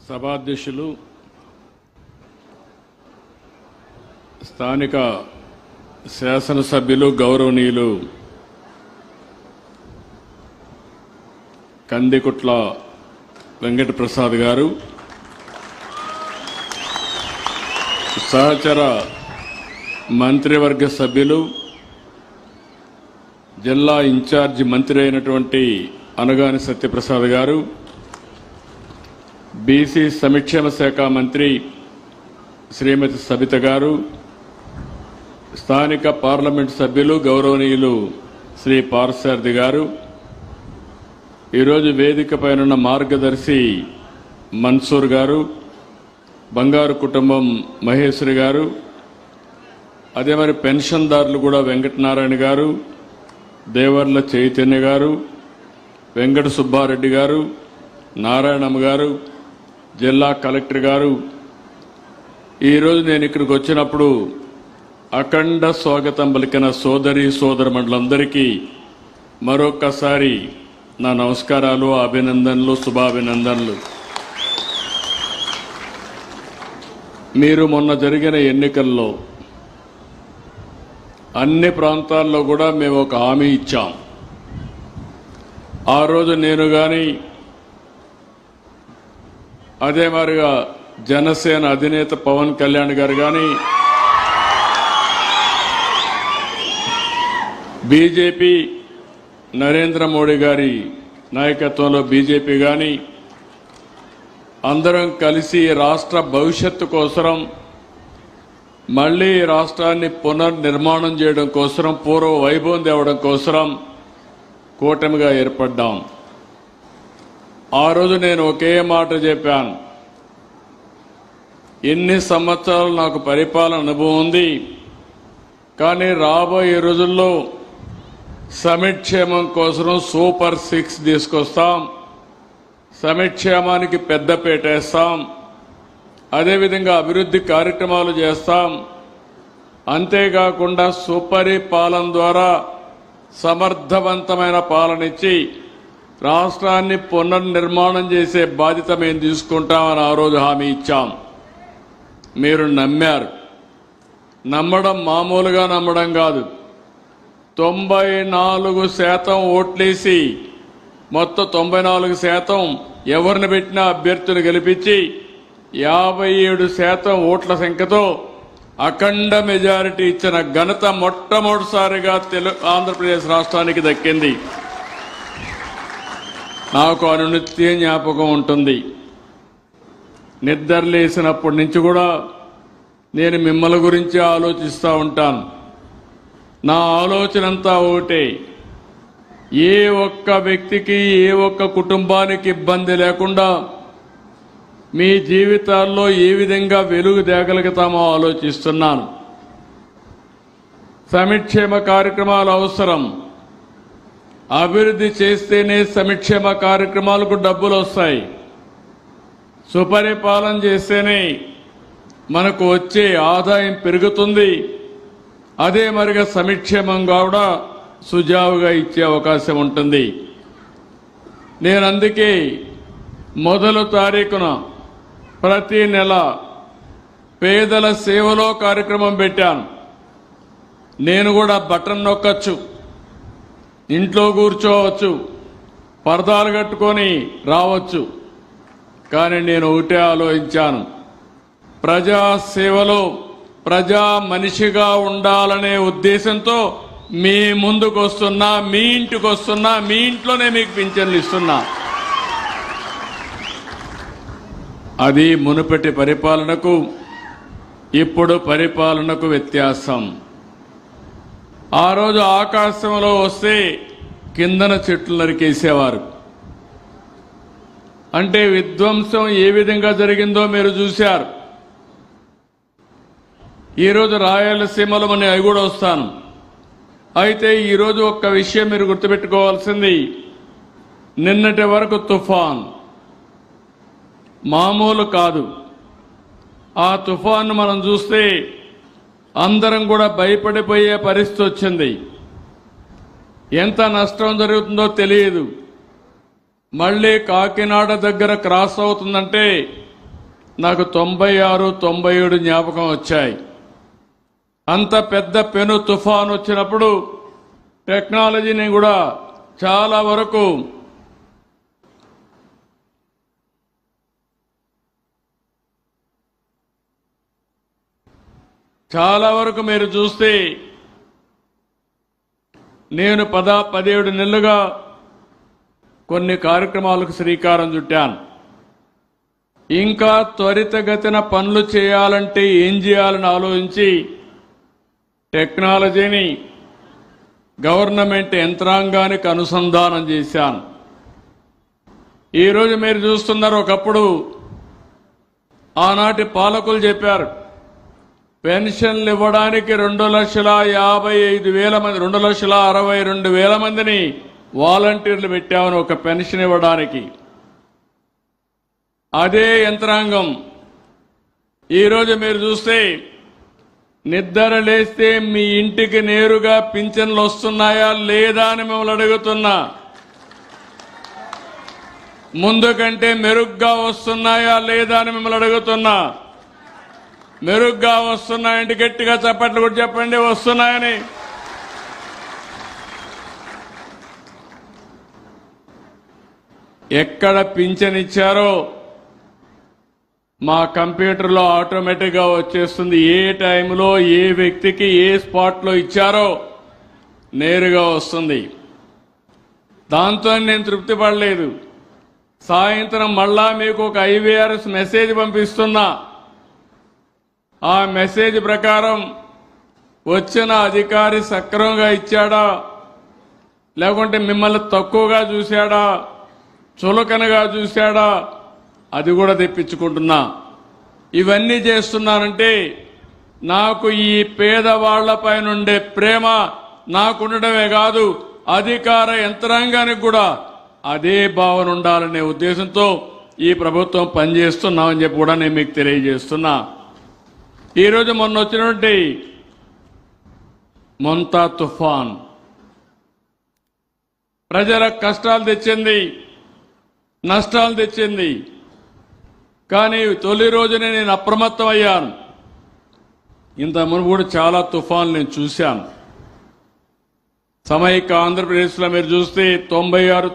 సభాధ్యక్షులు, స్థానిక శాసనసభ్యులు గౌరవనీయులు కందికుట్ల వెంకటప్రసాద్ గారు, సహచర మంత్రివర్గ సభ్యులు, జిల్లా ఇన్ఛార్జి మంత్రి అయినటువంటి అనగాని సత్యప్రసాద్ గారు, బీసీ సంక్షేమ శాఖ మంత్రి శ్రీమతి సబిత గారు, స్థానిక పార్లమెంట్ సభ్యులు గౌరవనీయులు శ్రీ పార్సారథి గారు, ఈరోజు వేదిక పైన మార్గదర్శి మన్సూర్ గారు, బంగారు కుటుంబం మహేశ్వరి గారు, అదే మరి పెన్షన్దారులు కూడా వెంకటనారాయణ గారు, దేవర్ల చైతన్య గారు, వెంకట సుబ్బారెడ్డి గారు, నారాయణమ్మ గారు, జిల్లా కలెక్టర్ గారు, ఈరోజు నేను ఇక్కడికి వచ్చినప్పుడు అఖండ స్వాగతం పలికిన సోదరి సోదరమండలందరికీ మరొక్కసారి నా నమస్కారాలు, అభినందనలు, శుభాభినందనలు. మీరు మొన్న జరిగిన ఎన్నికల్లో అన్ని ప్రాంతాల్లో కూడా మేము ఒక హామీ ఇచ్చాం. ఆ రోజు నేను కానీ, అదే మాదిరిగా జనసేన అధినేత పవన్ కళ్యాణ్ గారు కానీ, బీజేపీ నరేంద్ర మోడీ గారి నాయకత్వంలో బీజేపీ కానీ అందరం కలిసి రాష్ట్ర భవిష్యత్తు కోసం, మళ్లీ రాష్ట్రాన్ని పునర్నిర్మాణం చేయడం కోసం, పూర్వ వైభవం తేవడం కోసం కూటమిగా ఏర్పడ్డాం. ఆ రోజు నేను ఒకే మాట చెప్పాను, ఎన్ని సంవత్సరాలు నాకు పరిపాలన అనుభవం ఉంది, కానీ రాబోయే రోజుల్లో సంక్షేమం కోసం సూపర్ 6 తీసుకొస్తాం, సంక్షేమానికి పెద్దపీట వేస్తాం, అదేవిధంగా అభివృద్ధి కార్యక్రమాలు చేస్తాం. అంతేకాకుండా సుపరిపాలన ద్వారా సమర్థవంతమైన పాలన ఇచ్చి రాష్ట్రాన్ని పునర్నిర్మాణం చేసే బాధ్యత మేము తీసుకుంటామని ఆ రోజు హామీ ఇచ్చాం. మీరు నమ్మారు. నమ్మడం మామూలుగా నమ్మడం కాదు. 94% ఓట్లేసి మొత్తం 94% ఎవరిని పెట్టినా అభ్యర్థులు గెలిపించి 57% ఓట్ల సంఖ్యతో అఖండ మెజారిటీ ఇచ్చిన ఘనత మొట్టమొదటిసారిగా ఆంధ్రప్రదేశ్ రాష్ట్రానికి దక్కింది. నాకు అనునిత్యం జ్ఞాపకం ఉంటుంది. నిద్రలేసినప్పటి నుంచి కూడా నేను మిమ్మల్ని గురించి ఆలోచిస్తూ ఉంటాను. నా ఆలోచన అంతా ఒకటే, ఏ ఒక్క వ్యక్తికి, ఏ ఒక్క కుటుంబానికి ఇబ్బంది లేకుండా మీ జీవితాల్లో ఏ విధంగా వెలుగు తేగలుగుతామో ఆలోచిస్తున్నాను. సంక్షేమ కార్యక్రమాలు అవసరం. అభివృద్ధి చేస్తేనే సంక్షేమ కార్యక్రమాలకు డబ్బులు వస్తాయి. సుపరిపాలన చేస్తేనే మనకు వచ్చే ఆదాయం పెరుగుతుంది. అదే మరిగా సంక్షేమం కూడా సుజావుగా ఇచ్చే అవకాశం ఉంటుంది. నేను అందుకే మొదటి తారీఖున ప్రతి నెల పేదల సేవలో కార్యక్రమం పెట్టాను. నేను కూడా బటన్ నొక్కచ్చు, ఇంట్లో కూర్చోవచ్చు, పరదాలు కట్టుకొని రావచ్చు. కానీ నేను ఒకటే ఆలోచించాను, ప్రజా సేవలో ప్రజా మనిషిగా ఉండాలనే ఉద్దేశంతో మీ ముందుకు వస్తున్నా, మీ ఇంటికి వస్తున్నా, మీ ఇంట్లోనే మీకు పింఛన్లు ఇస్తున్నా. అది మునుపటి పరిపాలనకు ఇప్పుడు పరిపాలనకు వ్యత్యాసం. ఆ రోజు ఆకాశంలో వస్తే కిందన చెట్లు నరికేసేవారు. అంటే విధ్వంసం ఏ విధంగా జరిగిందో మీరు చూశారు. ఈరోజు రాయలసీమలో మనం అవి కూడా వస్తాను. అయితే ఈరోజు ఒక్క విషయం మీరు గుర్తుపెట్టుకోవాల్సింది, నిన్నటి వరకు తుఫాన్ మామూలు కాదు. ఆ తుఫాను మనం చూస్తే అందరం కూడా భయపడిపోయే పరిస్థితి వచ్చింది. ఎంత నష్టం జరుగుతుందో తెలియదు. మళ్ళీ కాకినాడ దగ్గర క్రాస్ అవుతుందంటే నాకు 96, 97 జ్ఞాపకం వచ్చాయి. అంత పెద్ద పెను తుఫాన్ వచ్చినప్పుడు టెక్నాలజీని కూడా చాలా వరకు మీరు చూస్తే నేను 17 నెలలుగా కొన్ని కార్యక్రమాలకు శ్రీకారం చుట్టాను. ఇంకా త్వరితగతిన పనులు చేయాలంటే ఏం చేయాలని ఆలోచించి టెక్నాలజీని గవర్నమెంట్ యంత్రాంగానికి అనుసంధానం చేశాను. ఈరోజు మీరు చూస్తున్నారు, ఒకప్పుడు ఆనాటి పాలకులు చెప్పారు పెన్షన్లు ఇవ్వడానికి 2,55,000 మంది 2,62,000 మందిని వాలంటీర్లు పెట్టామని ఒక పెన్షన్ ఇవ్వడానికి. అదే యంత్రాంగం ఈరోజు మీరు చూస్తే నిద్ర లేస్తే మీ ఇంటికి నేరుగా పింఛన్లు వస్తున్నాయా లేదా అని మిమ్మల్ని అడుగుతున్నా. ముందు కంటే మెరుగ్గా వస్తున్నాయా లేదా అని మిమ్మల్ని అడుగుతున్నా. మెరుగ్గా వస్తున్నాయంటే గట్టిగా చప్పట్లు కూడా చెప్పండి వస్తున్నాయని. ఎక్కడ పింఛన్ ఇచ్చారో మా కంప్యూటర్లో ఆటోమేటిక్గా వచ్చేస్తుంది. ఏ టైంలో ఏ వ్యక్తికి ఏ స్పాట్లో ఇచ్చారో నేరుగా వస్తుంది. దాంతో నేను తృప్తి పడలేదు. సాయంత్రం మళ్ళా మీకు ఒక IVRS మెసేజ్ పంపిస్తున్నా. ఆ మెసేజ్ ప్రకారం వచ్చిన అధికారి సక్రమంగా ఇచ్చాడా లేకుంటే మిమ్మల్ని తక్కువగా చూశాడా చులకనగా చూశాడా అది కూడా తెప్పించుకుంటున్నా. ఇవన్నీ చేస్తున్నానంటే నాకు ఈ పేదవాళ్లపై నుండే ప్రేమ నాకుండడమే కాదు, అధికార యంత్రాంగానికి కూడా అదే భావన ఉండాలనే ఉద్దేశంతో ఈ ప్రభుత్వం పనిచేస్తున్నామని చెప్పి కూడా నేను మీకు తెలియజేస్తున్నా. ఈరోజు మొన్న వచ్చినటువంటి మొంతా తుఫాన్ ప్రజలకు కష్టాలు తెచ్చింది, నష్టాలు తెచ్చింది. కానీ తొలి రోజునే నేను అప్రమత్తం అయ్యాను. ఇంత మునుపు కూడా చాలా తుఫాన్లు నేను చూశాను. సమైక్య ఆంధ్రప్రదేశ్లో మీరు చూస్తే 96,